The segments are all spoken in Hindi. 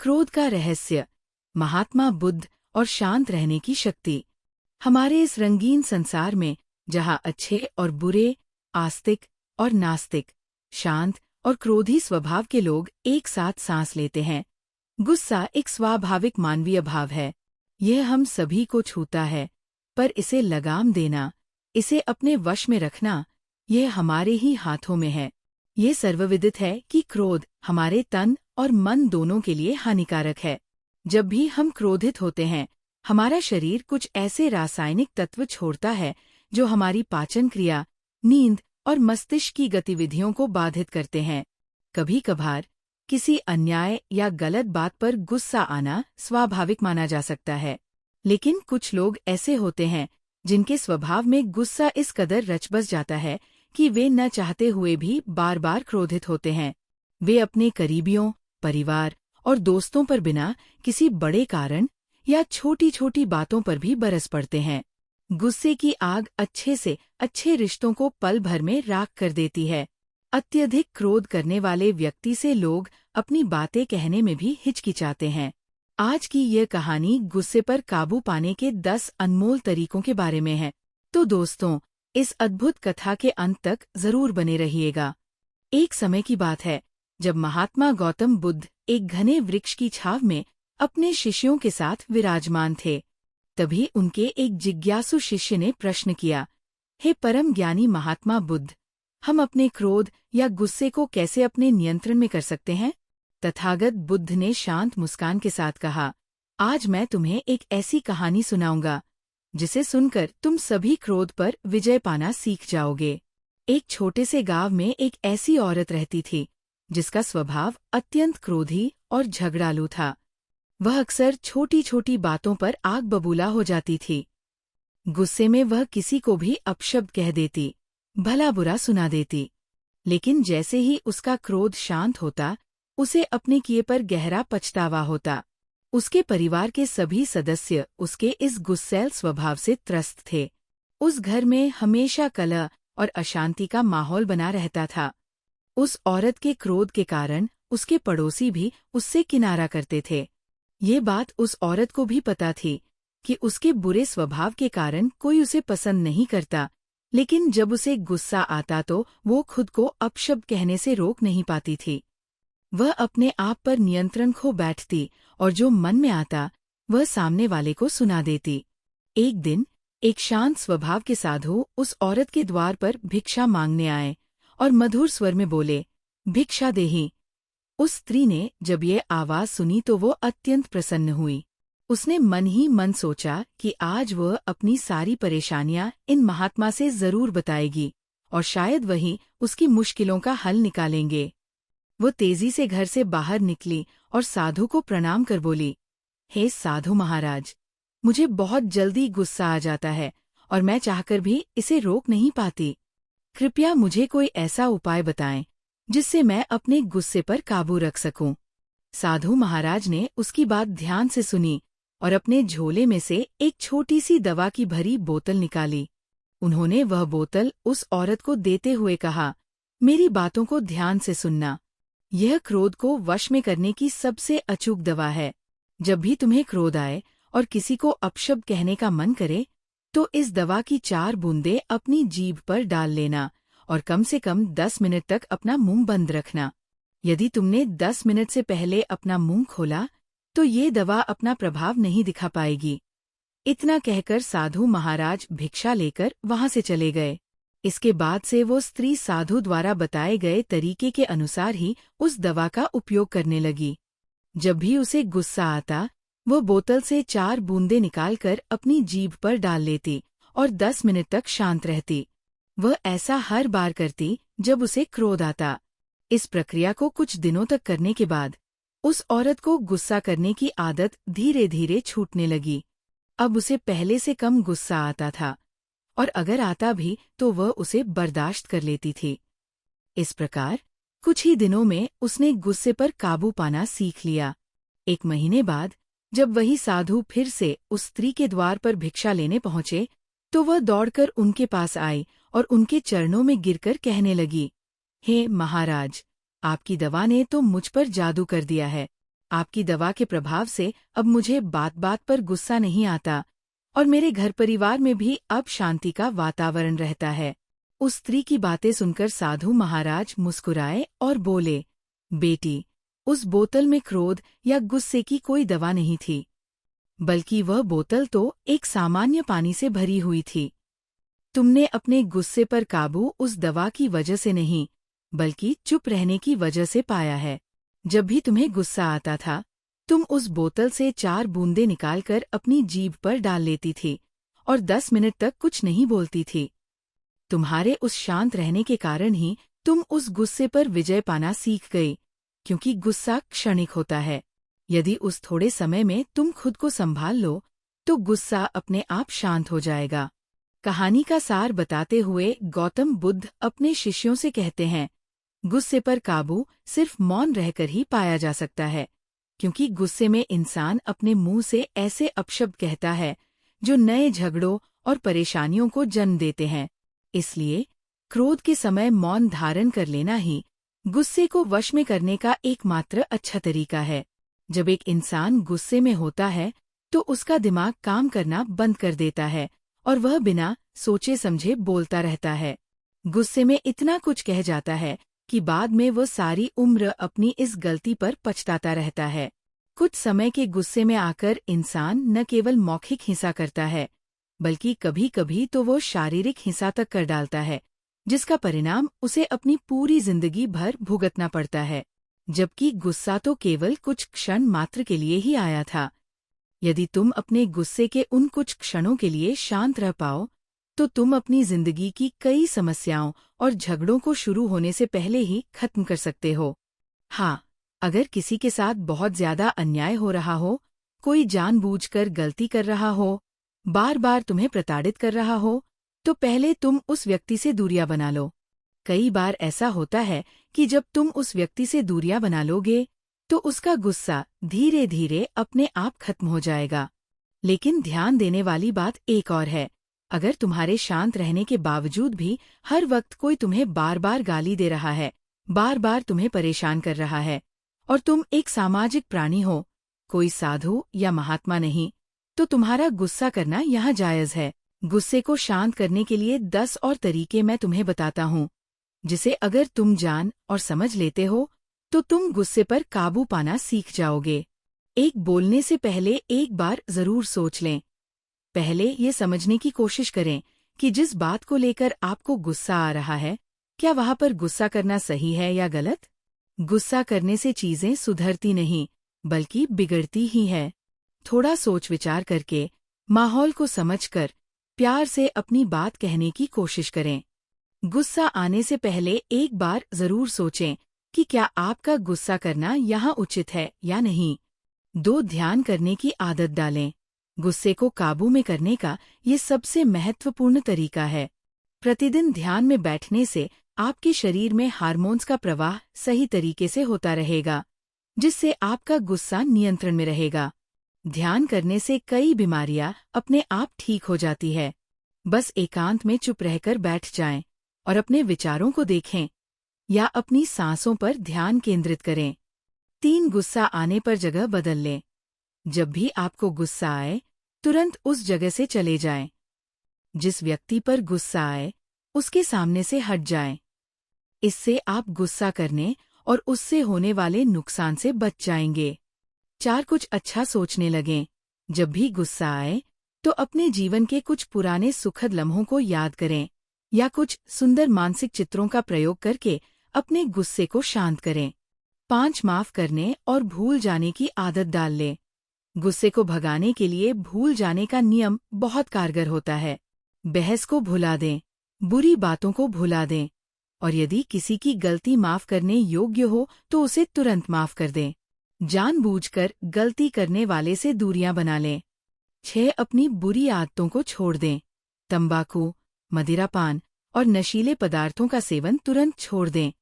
क्रोध का रहस्य, महात्मा बुद्ध और शांत रहने की शक्ति। हमारे इस रंगीन संसार में, जहाँ अच्छे और बुरे, आस्तिक और नास्तिक, शांत और क्रोधी स्वभाव के लोग एक साथ सांस लेते हैं, गुस्सा एक स्वाभाविक मानवीय भाव है। यह हम सभी को छूता है, पर इसे लगाम देना, इसे अपने वश में रखना, यह हमारे ही हाथों में है। ये सर्वविदित है कि क्रोध हमारे तन और मन दोनों के लिए हानिकारक है। जब भी हम क्रोधित होते हैं, हमारा शरीर कुछ ऐसे रासायनिक तत्व छोड़ता है जो हमारी पाचन क्रिया, नींद और मस्तिष्क की गतिविधियों को बाधित करते हैं। कभी कभार किसी अन्याय या गलत बात पर गुस्सा आना स्वाभाविक माना जा सकता है, लेकिन कुछ लोग ऐसे होते हैं जिनके स्वभाव में गुस्सा इस कदर रच बस जाता है कि वे न चाहते हुए भी बार बार क्रोधित होते हैं। वे अपने करीबियों, परिवार और दोस्तों पर बिना किसी बड़े कारण या छोटी छोटी बातों पर भी बरस पड़ते हैं। गुस्से की आग अच्छे से अच्छे रिश्तों को पल भर में राख कर देती है। अत्यधिक क्रोध करने वाले व्यक्ति से लोग अपनी बातें कहने में भी हिचकिचाते हैं। आज की यह कहानी गुस्से पर काबू पाने के 10 अनमोल तरीकों के बारे में है। तो दोस्तों, इस अद्भुत कथा के अंत तक जरूर बने रहिएगा। एक समय की बात है जब महात्मा गौतम बुद्ध एक घने वृक्ष की छाव में अपने शिष्यों के साथ विराजमान थे। तभी उनके एक जिज्ञासु शिष्य ने प्रश्न किया, हे परम ज्ञानी महात्मा बुद्ध, हम अपने क्रोध या गुस्से को कैसे अपने नियंत्रण में कर सकते हैं? तथागत बुद्ध ने शांत मुस्कान के साथ कहा, आज मैं तुम्हें एक ऐसी कहानी सुनाऊंगा जिसे सुनकर तुम सभी क्रोध पर विजय पाना सीख जाओगे। एक छोटे से गांव में एक ऐसी औरत रहती थी जिसका स्वभाव अत्यंत क्रोधी और झगड़ालू था। वह अक्सर छोटी छोटी बातों पर आग बबूला हो जाती थी। गुस्से में वह किसी को भी अपशब्द कह देती, भला बुरा सुना देती। लेकिन जैसे ही उसका क्रोध शांत होता, उसे अपने किए पर गहरा पछतावा होता। उसके परिवार के सभी सदस्य उसके इस गुस्सैल स्वभाव से त्रस्त थे। उस घर में हमेशा कलह और अशांति का माहौल बना रहता था। उस औरत के क्रोध के कारण उसके पड़ोसी भी उससे किनारा करते थे। ये बात उस औरत को भी पता थी कि उसके बुरे स्वभाव के कारण कोई उसे पसंद नहीं करता, लेकिन जब उसे गुस्सा आता तो वो खुद को अपशब्द कहने से रोक नहीं पाती थी। वह अपने आप पर नियंत्रण खो बैठती और जो मन में आता वह सामने वाले को सुना देती। एक दिन एक शांत स्वभाव के साधु उस औरत के द्वार पर भिक्षा मांगने आए और मधुर स्वर में बोले, भिक्षा देहि। उस स्त्री ने जब ये आवाज सुनी तो वो अत्यंत प्रसन्न हुई। उसने मन ही मन सोचा कि आज वह अपनी सारी परेशानियां इन महात्मा से जरूर बताएगी और शायद वही उसकी मुश्किलों का हल निकालेंगे। वो तेजी से घर से बाहर निकली और साधु को प्रणाम कर बोली, हे साधु महाराज, मुझे बहुत जल्दी गुस्सा आ जाता है और मैं चाहकर भी इसे रोक नहीं पाती। कृपया मुझे कोई ऐसा उपाय बताएं जिससे मैं अपने गुस्से पर काबू रख सकूं। साधु महाराज ने उसकी बात ध्यान से सुनी और अपने झोले में से एक छोटी सी दवा की भरी बोतल निकाली। उन्होंने वह बोतल उस औरत को देते हुए कहा, मेरी बातों को ध्यान से सुनना। यह क्रोध को वश में करने की सबसे अचूक दवा है। जब भी तुम्हें क्रोध आए और किसी को अपशब्द कहने का मन करे, तो इस दवा की 4 बूंदें अपनी जीभ पर डाल लेना और कम से कम 10 मिनट तक अपना मुंह बंद रखना। यदि तुमने 10 मिनट से पहले अपना मुंह खोला, तो ये दवा अपना प्रभाव नहीं दिखा पाएगी। इतना कहकर साधु महाराज भिक्षा लेकर वहां से चले गए। इसके बाद से वो स्त्री साधु द्वारा बताए गए तरीके के अनुसार ही उस दवा का उपयोग करने लगी। जब भी उसे गुस्सा आता, वो बोतल से 4 बूंदें निकालकर अपनी जीभ पर डाल लेती और 10 मिनट तक शांत रहती। वह ऐसा हर बार करती जब उसे क्रोध आता। इस प्रक्रिया को कुछ दिनों तक करने के बाद उस औरत को गुस्सा करने की आदत धीरे धीरे छूटने लगी। अब उसे पहले से कम गुस्सा आता था और अगर आता भी तो वह उसे बर्दाश्त कर लेती थी। इस प्रकार कुछ ही दिनों में उसने गुस्से पर काबू पाना सीख लिया। 1 महीने बाद जब वही साधु फिर से उस स्त्री के द्वार पर भिक्षा लेने पहुंचे, तो वह दौड़कर उनके पास आई और उनके चरणों में गिरकर कहने लगी, हे महाराज, आपकी दवा ने तो मुझ पर जादू कर दिया है। आपकी दवा के प्रभाव से अब मुझे बात बात पर गुस्सा नहीं आता और मेरे घर परिवार में भी अब शांति का वातावरण रहता है। उस स्त्री की बातें सुनकर साधु महाराज मुस्कुराए और बोले, बेटी, उस बोतल में क्रोध या गुस्से की कोई दवा नहीं थी, बल्कि वह बोतल तो एक सामान्य पानी से भरी हुई थी। तुमने अपने गुस्से पर काबू उस दवा की वजह से नहीं, बल्कि चुप रहने की वजह से पाया है। जब भी तुम्हें गुस्सा आता था, तुम उस बोतल से 4 बूंदें निकालकर अपनी जीभ पर डाल लेती थी और 10 मिनट तक कुछ नहीं बोलती थी। तुम्हारे उस शांत रहने के कारण ही तुम उस गुस्से पर विजय पाना सीख गई, क्योंकि गुस्सा क्षणिक होता है। यदि उस थोड़े समय में तुम खुद को संभाल लो, तो गुस्सा अपने आप शांत हो जाएगा। कहानी का सार बताते हुए गौतम बुद्ध अपने शिष्यों से कहते हैं, गुस्से पर काबू सिर्फ मौन रहकर ही पाया जा सकता है, क्योंकि गुस्से में इंसान अपने मुंह से ऐसे अपशब्द कहता है जो नए झगड़ों और परेशानियों को जन्म देते हैं। इसलिए क्रोध के समय मौन धारण कर लेना ही गुस्से को वश में करने का एकमात्र अच्छा तरीका है। जब एक इंसान गुस्से में होता है तो उसका दिमाग काम करना बंद कर देता है और वह बिना सोचे समझे बोलता रहता है। गुस्से में इतना कुछ कह जाता है कि बाद में वह सारी उम्र अपनी इस गलती पर पछताता रहता है। कुछ समय के गुस्से में आकर इंसान न केवल मौखिक हिंसा करता है, बल्कि कभी कभी तो वो शारीरिक हिंसा तक कर डालता है, जिसका परिणाम उसे अपनी पूरी जिंदगी भर भुगतना पड़ता है। जबकि गुस्सा तो केवल कुछ क्षण मात्र के लिए ही आया था। यदि तुम अपने गुस्से के उन कुछ क्षणों के लिए शांत रह पाओ, तो तुम अपनी जिंदगी की कई समस्याओं और झगड़ों को शुरू होने से पहले ही खत्म कर सकते हो। हाँ, अगर किसी के साथ बहुत ज्यादा अन्याय हो रहा हो, कोई जानबूझकर गलती कर रहा हो, बार बार तुम्हें प्रताड़ित कर रहा हो, तो पहले तुम उस व्यक्ति से दूरियां बना लो। कई बार ऐसा होता है कि जब तुम उस व्यक्ति से दूरियां बना लोगे, तो उसका गुस्सा धीरे धीरे अपने आप खत्म हो जाएगा। लेकिन ध्यान देने वाली बात एक और है। अगर तुम्हारे शांत रहने के बावजूद भी हर वक्त कोई तुम्हें बार बार गाली दे रहा है, बार बार तुम्हें परेशान कर रहा है, और तुम एक सामाजिक प्राणी हो, कोई साधु या महात्मा नहीं, तो तुम्हारा गुस्सा करना यहाँ जायज है। गुस्से को शांत करने के लिए 10 और तरीके मैं तुम्हें बताता हूँ, जिसे अगर तुम जान और समझ लेते हो, तो तुम गुस्से पर काबू पाना सीख जाओगे। एक, बोलने से पहले एक बार जरूर सोच लें। पहले ये समझने की कोशिश करें कि जिस बात को लेकर आपको गुस्सा आ रहा है, क्या वहां पर गुस्सा करना सही है या गलत। गुस्सा करने से चीजें सुधरती नहीं, बल्कि बिगड़ती ही है। थोड़ा सोच विचार करके, माहौल को समझकर, प्यार से अपनी बात कहने की कोशिश करें। गुस्सा आने से पहले एक बार जरूर सोचें कि क्या आपका गुस्सा करना यहाँ उचित है या नहीं। 2, ध्यान करने की आदत डालें। गुस्से को काबू में करने का ये सबसे महत्वपूर्ण तरीका है। प्रतिदिन ध्यान में बैठने से आपके शरीर में हार्मोन्स का प्रवाह सही तरीके से होता रहेगा, जिससे आपका गुस्सा नियंत्रण में रहेगा। ध्यान करने से कई बीमारियां अपने आप ठीक हो जाती है। बस एकांत में चुप रहकर बैठ जाएं और अपने विचारों को देखें या अपनी सांसों पर ध्यान केंद्रित करें। 3, गुस्सा आने पर जगह बदल लें। जब भी आपको गुस्सा आए, तुरंत उस जगह से चले जाएं। जिस व्यक्ति पर गुस्सा आए, उसके सामने से हट जाएं। इससे आप गुस्सा करने और उससे होने वाले नुकसान से बच जाएंगे। 4, कुछ अच्छा सोचने लगें। जब भी गुस्सा आए, तो अपने जीवन के कुछ पुराने सुखद लम्हों को याद करें या कुछ सुंदर मानसिक चित्रों का प्रयोग करके अपने गुस्से को शांत करें। 5, माफ करने और भूल जाने की आदत डाल लें। गुस्से को भगाने के लिए भूल जाने का नियम बहुत कारगर होता है। बहस को भुला दें, बुरी बातों को भुला दें, और यदि किसी की गलती माफ करने योग्य हो तो उसे तुरंत माफ कर दें। जानबूझकर गलती करने वाले से दूरियां बना लें। 6, अपनी बुरी आदतों को छोड़ दें। तंबाकू, मदिरापान और नशीले पदार्थों का सेवन तुरंत छोड़ दें,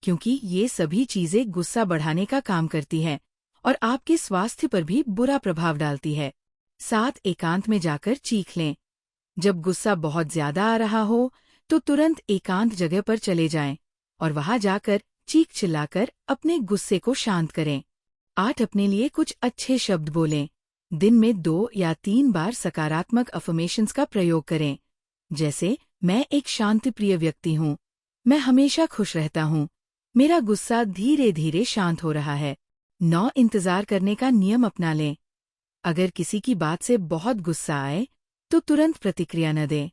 क्योंकि ये सभी चीजें गुस्सा बढ़ाने का काम करती हैं और आपके स्वास्थ्य पर भी बुरा प्रभाव डालती है। 7, एकांत में जाकर चीख लें। जब गुस्सा बहुत ज्यादा आ रहा हो, तो तुरंत एकांत जगह पर चले जाएं और वहां जाकर चीख चिल्लाकर अपने गुस्से को शांत करें। 8 अपने लिए कुछ अच्छे शब्द बोलें। दिन में 2 या 3 बार सकारात्मक अफर्मेशंस का प्रयोग करें, जैसे मैं एक शांतिप्रिय व्यक्ति हूँ, मैं हमेशा खुश रहता हूँ, मेरा गुस्सा धीरे धीरे शांत हो रहा है। 9 इंतजार करने का नियम अपना लें। अगर किसी की बात से बहुत गुस्सा आए तो तुरंत प्रतिक्रिया न दें।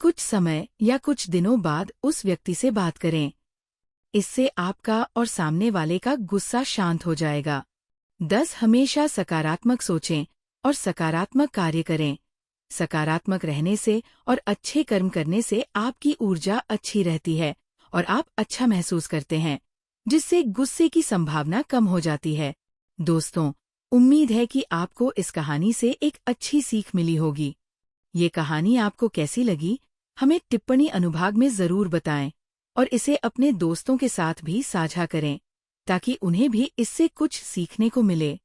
कुछ समय या कुछ दिनों बाद उस व्यक्ति से बात करें। इससे आपका और सामने वाले का गुस्सा शांत हो जाएगा। 10 हमेशा सकारात्मक सोचें और सकारात्मक कार्य करें। सकारात्मक रहने से और अच्छे कर्म करने से आपकी ऊर्जा अच्छी रहती है और आप अच्छा महसूस करते हैं, जिससे गुस्से की संभावना कम हो जाती है। दोस्तों, उम्मीद है कि आपको इस कहानी से एक अच्छी सीख मिली होगी। ये कहानी आपको कैसी लगी, हमें टिप्पणी अनुभाग में ज़रूर बताएं और इसे अपने दोस्तों के साथ भी साझा करें, ताकि उन्हें भी इससे कुछ सीखने को मिले।